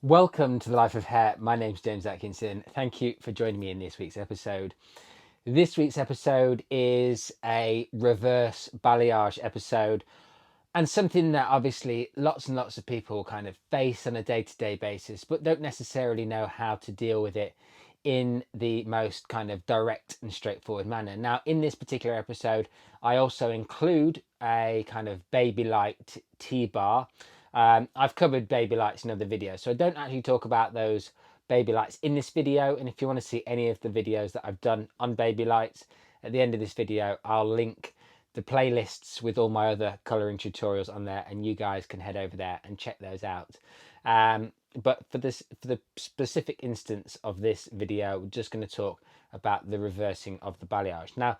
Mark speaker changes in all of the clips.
Speaker 1: Welcome to the Life of Hair. My name's James Atkinson. Thank you for joining me in this week's episode. This week's episode is a reverse balayage episode, and something that obviously lots and lots of people kind of face on a day-to-day basis, but don't necessarily know how to deal with it in the most kind of direct and straightforward manner. Now, in this particular episode, I also include a kind of baby light T-bar. I've covered baby lights in other videos, so I don't actually talk about those baby lights in this video. And if you want to see any of the videos that I've done on baby lights, at the end of this video, I'll link the playlists with all my other colouring tutorials on there, and you guys can head over there and check those out. But for the specific instance of this video, we're just going to talk about the reversing of the balayage. Now,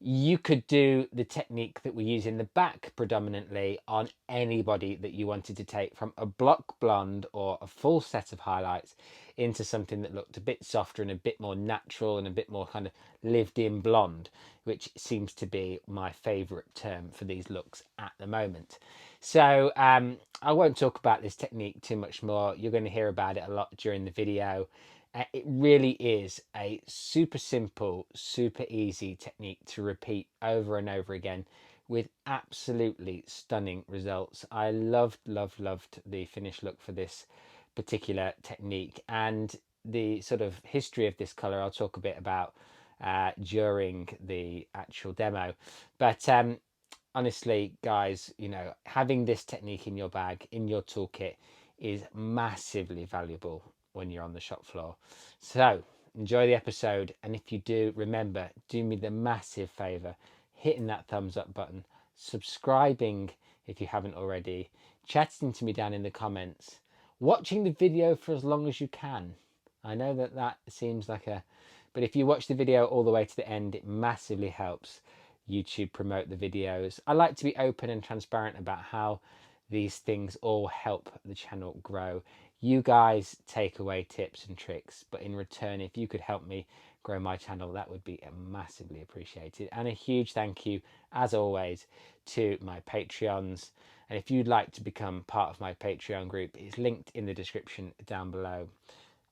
Speaker 1: you could do the technique that we use in the back predominantly on anybody that you wanted to take from a block blonde or a full set of highlights into something that looked a bit softer and a bit more natural and a bit more kind of lived in blonde, which seems to be my favorite term for these looks at the moment. So I won't talk about this technique too much more. You're going to hear about it a lot during the video. It really is a super simple, super easy technique to repeat over and over again with absolutely stunning results. I loved the finished look for this particular technique, and the sort of history of this color I'll talk a bit about during the actual demo. But honestly, guys, you know, having this technique in your bag, in your toolkit, is massively valuable when you're on the shop floor. So enjoy the episode, and if you do, remember, do me the massive favor hitting that thumbs up button, subscribing if you haven't already, chatting to me down in the comments, watching the video for as long as you can. I know that seems like but if you watch the video all the way to the end, it massively helps YouTube promote the videos. I like to be open and transparent about how these things all help the channel grow. You guys take away tips and tricks, but in return, if you could help me grow my channel, that would be massively appreciated. And a huge thank you, as always, to my Patreons. And if you'd like to become part of my Patreon group, it's linked in the description down below.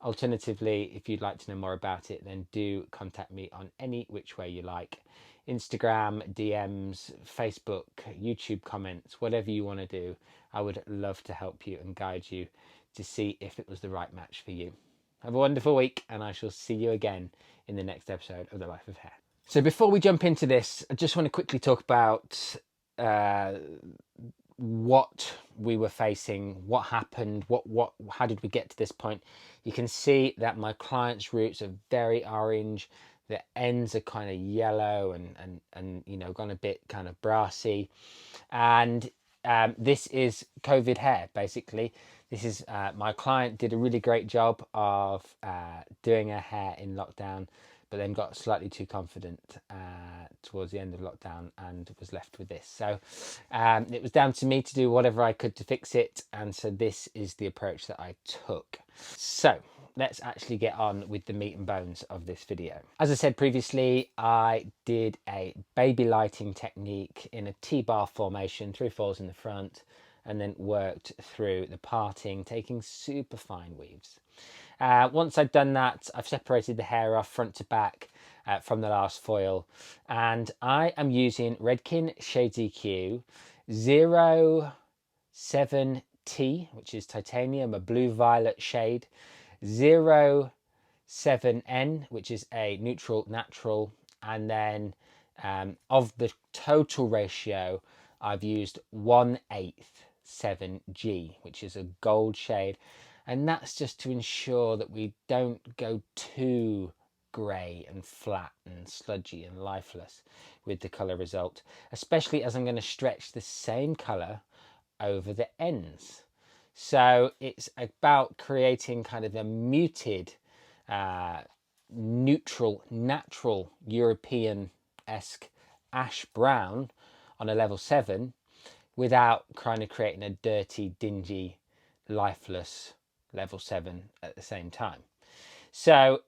Speaker 1: Alternatively, if you'd like to know more about it, then do contact me on any which way you like. Instagram, DMs, Facebook, YouTube comments, whatever you want to do. I would love to help you and guide you to see if it was the right match for you. Have a wonderful week, and I shall see you again in the next episode of The Life of Hair. So before we jump into this, I just want to quickly talk about what we were facing, what happened, how did we get to this point. You can see that my client's roots are very orange, the ends are kind of yellow and you know, gone a bit kind of brassy, and this is COVID hair. Basically, this is my client did a really great job of doing her hair in lockdown, but then got slightly too confident towards the end of lockdown and was left with this. So it was down to me to do whatever I could to fix it, and so this is the approach that I took. So let's actually get on with the meat and bones of this video. As I said previously, I did a baby lighting technique in a T-bar formation, 3 folds in the front, and then worked through the parting, taking super fine weaves. Once I've done that, I've separated the hair off front to back from the last foil, and I am using Redken Shades EQ 07T, which is titanium, a blue violet shade, 07N, which is a neutral natural, and then of the total ratio, I've used 1/8 7G, which is a gold shade, and that's just to ensure that we don't go too grey and flat and sludgy and lifeless with the colour result, especially as I'm going to stretch the same colour over the ends. So it's about creating kind of a muted, neutral, natural European-esque ash brown on a level 7 without kind of creating a dirty, dingy, lifeless level 7 at the same time. So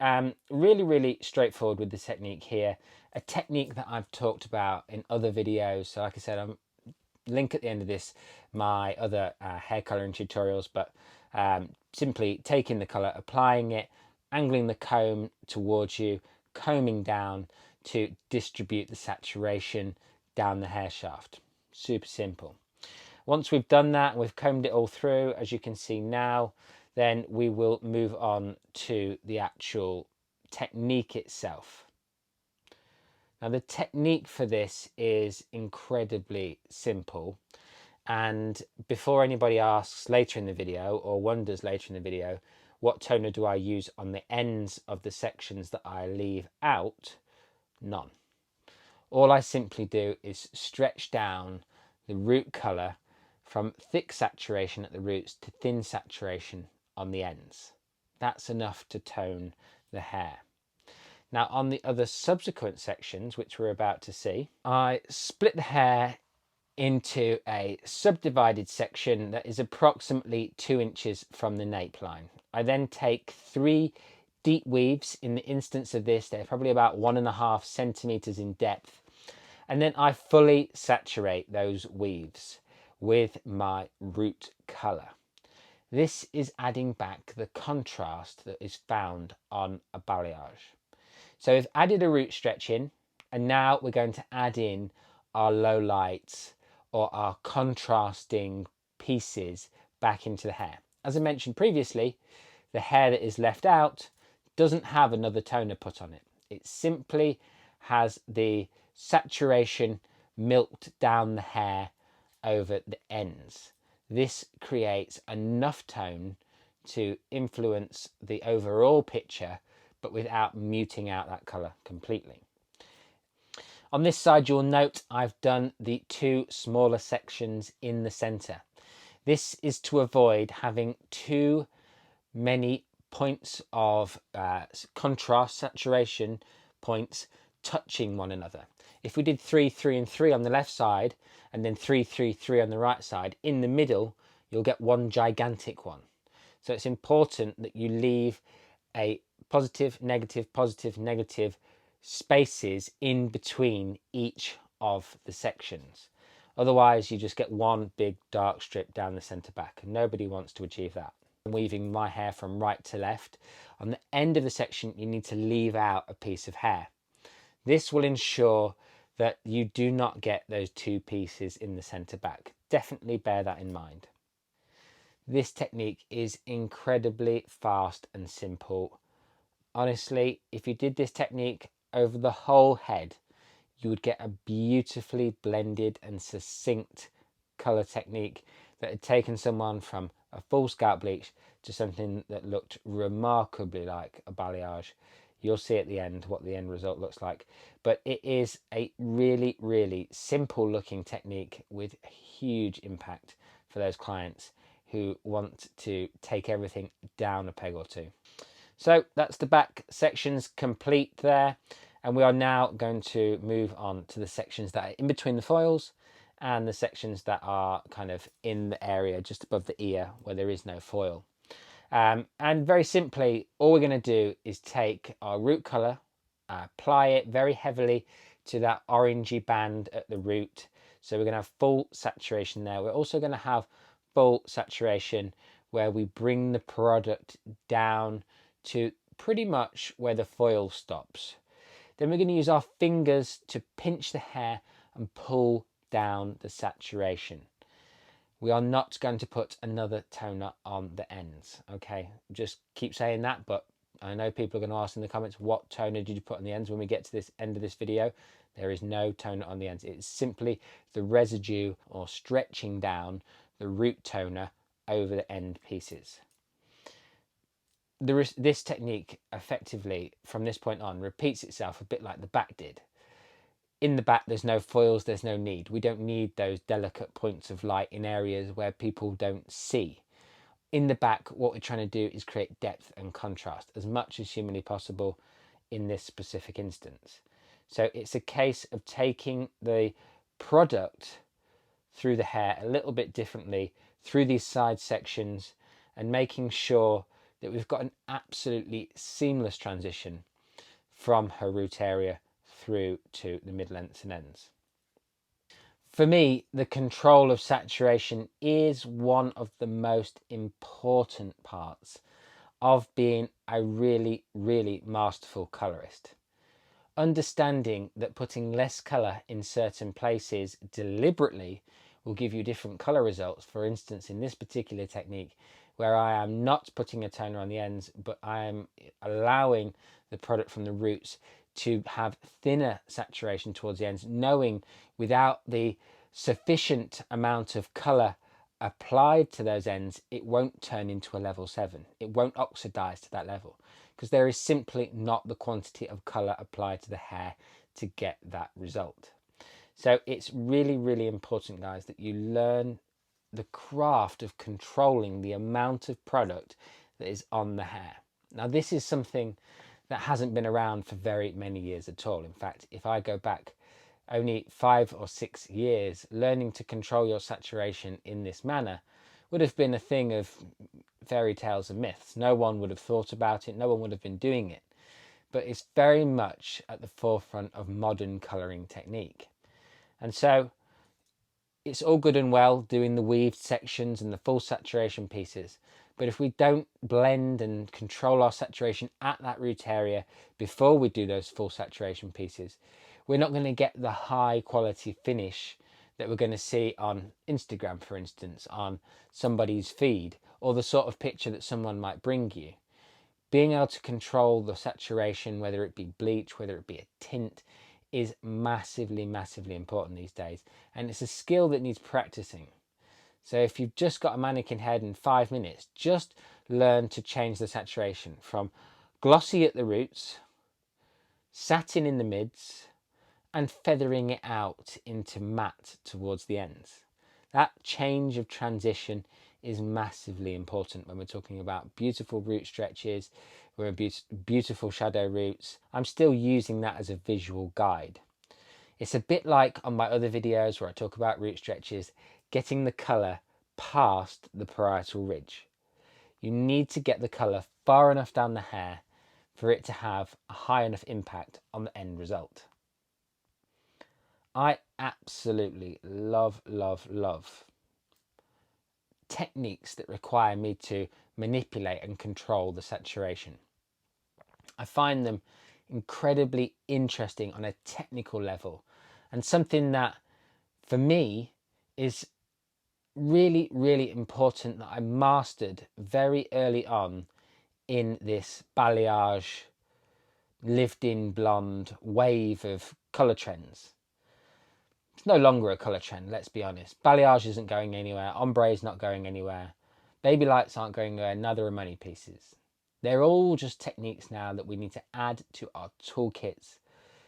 Speaker 1: really straightforward with the technique here, a technique that I've talked about in other videos. So like I said, I'm link at the end of this my other hair coloring tutorials, but Simply taking the colour, applying it, angling the comb towards you, combing down to distribute the saturation down the hair shaft. Super simple. Once we've done that and we've combed it all through, as you can see now, then we will move on to the actual technique itself. Now the technique for this is incredibly simple, and before anybody asks later in the video or wonders later in the video what toner do I use on the ends of the sections that I leave out, none. All I simply do is stretch down the root colour from thick saturation at the roots to thin saturation on the ends. That's enough to tone the hair. Now on the other subsequent sections, which we're about to see, I split the hair into a subdivided section that is approximately 2 inches from the nape line. I then take 3 deep weaves. In the instance of this, they're probably about 1.5 centimeters in depth. And then I fully saturate those weaves with my root colour. This is adding back the contrast that is found on a balayage. So we've added a root stretch in, and now we're going to add in our low lights or our contrasting pieces back into the hair. As I mentioned previously, the hair that is left out doesn't have another toner put on it. It simply has the saturation milked down the hair over the ends. This creates enough tone to influence the overall picture, but without muting out that colour completely. On this side, you'll note I've done the 2 smaller sections in the centre. This is to avoid having too many points of contrast saturation points touching one another. If we did 3, 3 and 3 on the left side and then 3, 3, 3 on the right side, in the middle you'll get one gigantic one. So it's important that you leave a positive, negative spaces in between each of the sections. Otherwise you just get one big dark strip down the centre back, and nobody wants to achieve that. I'm weaving my hair from right to left. On the end of the section you need to leave out a piece of hair. This will ensure that you do not get those 2 pieces in the centre back. Definitely bear that in mind. This technique is incredibly fast and simple. Honestly, if you did this technique over the whole head, you would get a beautifully blended and succinct colour technique that had taken someone from a full scalp bleach to something that looked remarkably like a balayage. You'll see at the end what the end result looks like, but it is a really, really simple looking technique with huge impact for those clients who want to take everything down a peg or 2. So that's the back sections complete there, and we are now going to move on to the sections that are in between the foils and the sections that are kind of in the area just above the ear where there is no foil. And very simply, all we're going to do is take our root colour, apply it very heavily to that orangey band at the root. So we're going to have full saturation there. We're also going to have full saturation where we bring the product down to pretty much where the foil stops. Then we're going to use our fingers to pinch the hair and pull down the saturation. We are not going to put another toner on the ends, okay? Just keep saying that, but I know people are going to ask in the comments, what toner did you put on the ends? When we get to this end of this video, there is no toner on the ends. It's simply the residue or stretching down the root toner over the end pieces. This technique effectively, from this point on, repeats itself a bit like the back did. In the back, there's no foils, there's no need. We don't need those delicate points of light in areas where people don't see. In the back, what we're trying to do is create depth and contrast as much as humanly possible in this specific instance. So it's a case of taking the product through the hair a little bit differently through these side sections and making sure that we've got an absolutely seamless transition from her root area through to the mid lengths and ends. For me, the control of saturation is one of the most important parts of being a really, really masterful colorist. Understanding that putting less colour in certain places deliberately will give you different colour results. For instance, in this particular technique, where I am not putting a toner on the ends, but I am allowing the product from the roots to have thinner saturation towards the ends, knowing without the sufficient amount of colour applied to those ends, it won't turn into a level 7. It won't oxidize to that level, because there is simply not the quantity of colour applied to the hair to get that result. So it's really, really important, guys, that you learn the craft of controlling the amount of product that is on the hair. Now, this is something that hasn't been around for very many years at all. In fact, if I go back only 5 or 6 years, learning to control your saturation in this manner would have been a thing of fairy tales and myths. No one would have thought about it, no one would have been doing it. But it's very much at the forefront of modern colouring technique. And so it's all good and well doing the weaved sections and the full saturation pieces, but if we don't blend and control our saturation at that root area before we do those full saturation pieces, we're not going to get the high quality finish that we're going to see on Instagram, for instance, on somebody's feed, or the sort of picture that someone might bring you. Being able to control the saturation, whether it be bleach, whether it be a tint, is massively, massively important these days. And it's a skill that needs practicing. So if you've just got a mannequin head in 5 minutes, just learn to change the saturation from glossy at the roots, satin in the mids, and feathering it out into matte towards the ends. That change of transition is massively important when we're talking about beautiful root stretches, beautiful shadow roots. I'm still using that as a visual guide. It's a bit like on my other videos where I talk about root stretches, getting the colour past the parietal ridge. You need to get the colour far enough down the hair for it to have a high enough impact on the end result. I absolutely love, love, love techniques that require me to manipulate and control the saturation. I find them incredibly interesting on a technical level, and something that for me is really, really important that I mastered very early on in this balayage lived in blonde wave of colour trends. It's no longer a colour trend, let's be honest. Balayage isn't going anywhere. Ombre is not going anywhere. Baby lights aren't going anywhere. Neither are money pieces. They're all just techniques now that we need to add to our toolkits,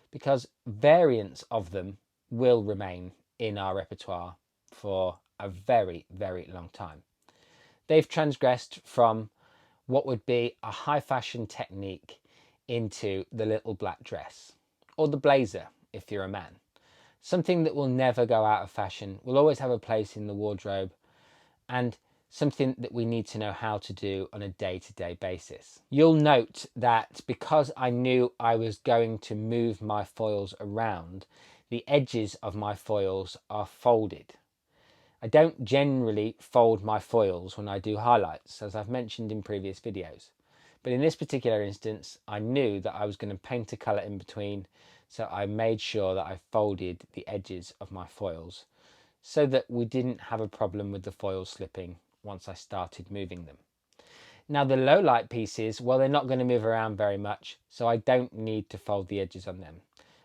Speaker 1: because variants of them will remain in our repertoire for a very, very long time. They've transgressed from what would be a high fashion technique into the little black dress, or the blazer if you're a man. Something that will never go out of fashion, will always have a place in the wardrobe, and something that we need to know how to do on a day-to-day basis. You'll note that because I knew I was going to move my foils around, the edges of my foils are folded. I don't generally fold my foils when I do highlights, as I've mentioned in previous videos. But in this particular instance, I knew that I was going to paint a colour in between, so I made sure that I folded the edges of my foils so that we didn't have a problem with the foils slipping once I started moving them. Now the low light pieces, well, they're not going to move around very much, so I don't need to fold the edges on them.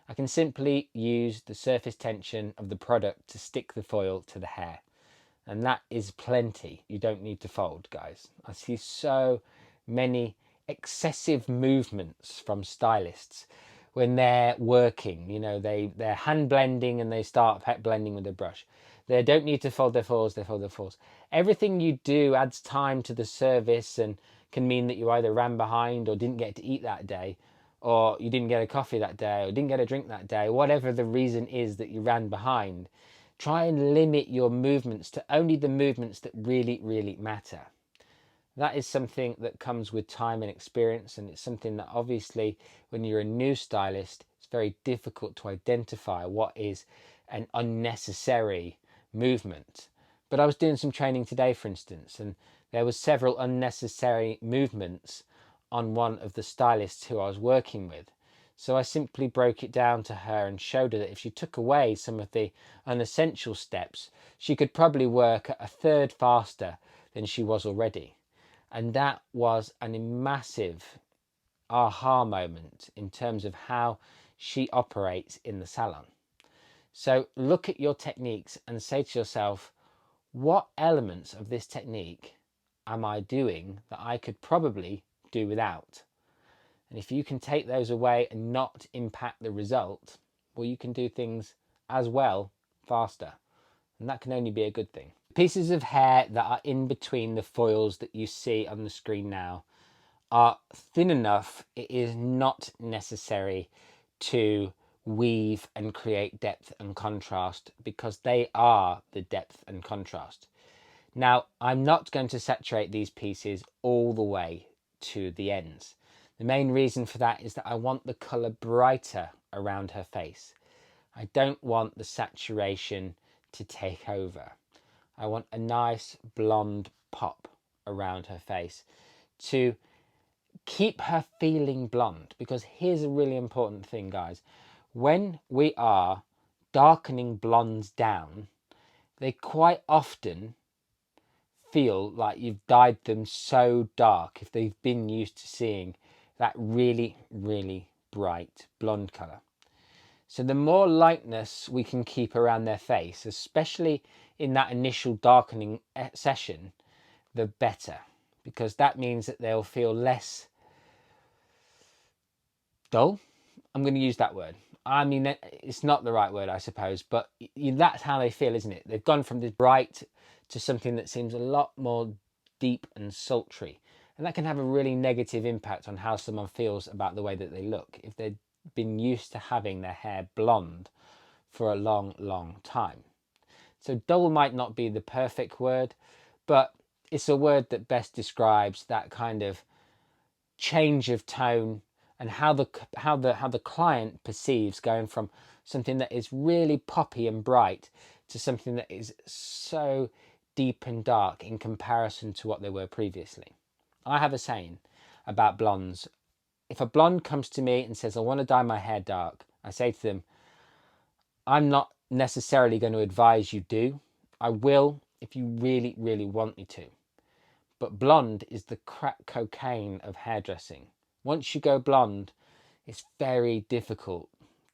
Speaker 1: I can simply use the surface tension of the product to stick the foil to the hair. And that is plenty. You don't need to fold, guys. I see so many excessive movements from stylists when they're working. You know, they're hand blending and they start blending with a brush. They don't need to fold their foils, they fold their foils. Everything you do adds time to the service and can mean that you either ran behind or didn't get to eat that day, or you didn't get a coffee that day, or didn't get a drink that day, whatever the reason is that you ran behind. Try and limit your movements to only the movements that really, really matter. That is something that comes with time and experience, and it's something that obviously when you're a new stylist, it's very difficult to identify what is an unnecessary movement. But I was doing some training today, for instance, and there was several unnecessary movements on one of the stylists who I was working with. So I simply broke it down to her and showed her that if she took away some of the unessential steps, she could probably work at a third faster than she was already. And that was a massive aha moment in terms of how she operates in the salon. So look at your techniques and say to yourself, what elements of this technique am I doing that I could probably do without? And if you can take those away and not impact the result, well, you can do things as well faster. And that can only be a good thing. Pieces of hair that are in between the foils that you see on the screen now are thin enough. It is not necessary to weave and create depth and contrast, because they are the depth and contrast. Now, I'm not going to saturate these pieces all the way to the ends. The main reason for that is that I want the colour brighter around her face. I don't want the saturation to take over. I want a nice blonde pop around her face to keep her feeling blonde. Because here's a really important thing, guys. When we are darkening blondes down, they quite often feel like you've dyed them so dark if they've been used to seeing that really, really bright blonde colour. So the more lightness we can keep around their face, especially in that initial darkening session, the better, because that means that they'll feel less dull. I'm going to use that word. I mean, it's not the right word, I suppose, but that's how they feel, isn't it? They've gone from this bright to something that seems a lot more deep and sultry. And that can have a really negative impact on how someone feels about the way that they look if they've been used to having their hair blonde for a long, long time. So dull might not be the perfect word, but it's a word that best describes that kind of change of tone and how the client perceives going from something that is really poppy and bright to something that is so deep and dark in comparison to what they were previously. I have a saying about blondes. If a blonde comes to me and says, I want to dye my hair dark, I say to them, I'm not necessarily going to advise you do. I will if you really, really want me to. But blonde is the crack cocaine of hairdressing. Once you go blonde, it's very difficult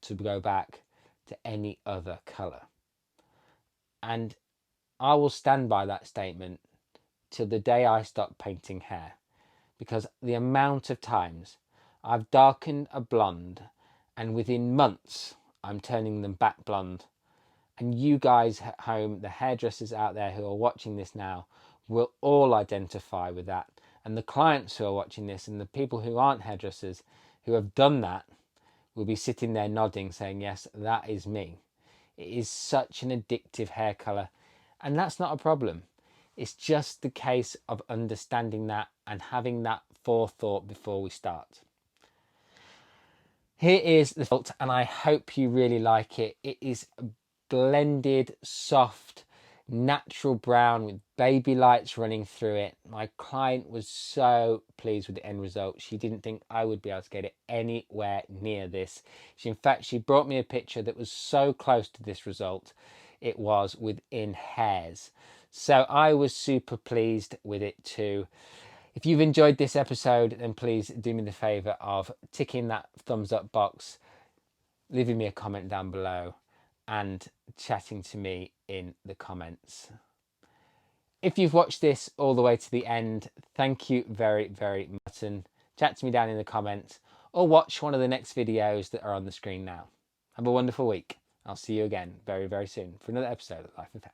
Speaker 1: to go back to any other colour. And I will stand by that statement till the day I stop painting hair, because the amount of times I've darkened a blonde and within months I'm turning them back blonde. And you guys at home, the hairdressers out there who are watching this now, will all identify with that. And the clients who are watching this and the people who aren't hairdressers who have done that will be sitting there nodding, saying, yes, that is me. It is such an addictive hair colour. And that's not a problem. It's just the case of understanding that and having that forethought before we start. Here is the result, and I hope you really like it. It is a blended, soft, natural brown with baby lights running through it. My client was so pleased with the end result. She didn't think I would be able to get it anywhere near this. In fact, she brought me a picture that was so close to this result. It was within hairs. So I was super pleased with it too. If you've enjoyed this episode, then please do me the favour of ticking that thumbs up box, leaving me a comment down below and chatting to me in the comments. If you've watched this all the way to the end, thank you very, very much. And chat to me down in the comments or watch one of the next videos that are on the screen now. Have a wonderful week. I'll see you again very, very soon for another episode of Life of Hair.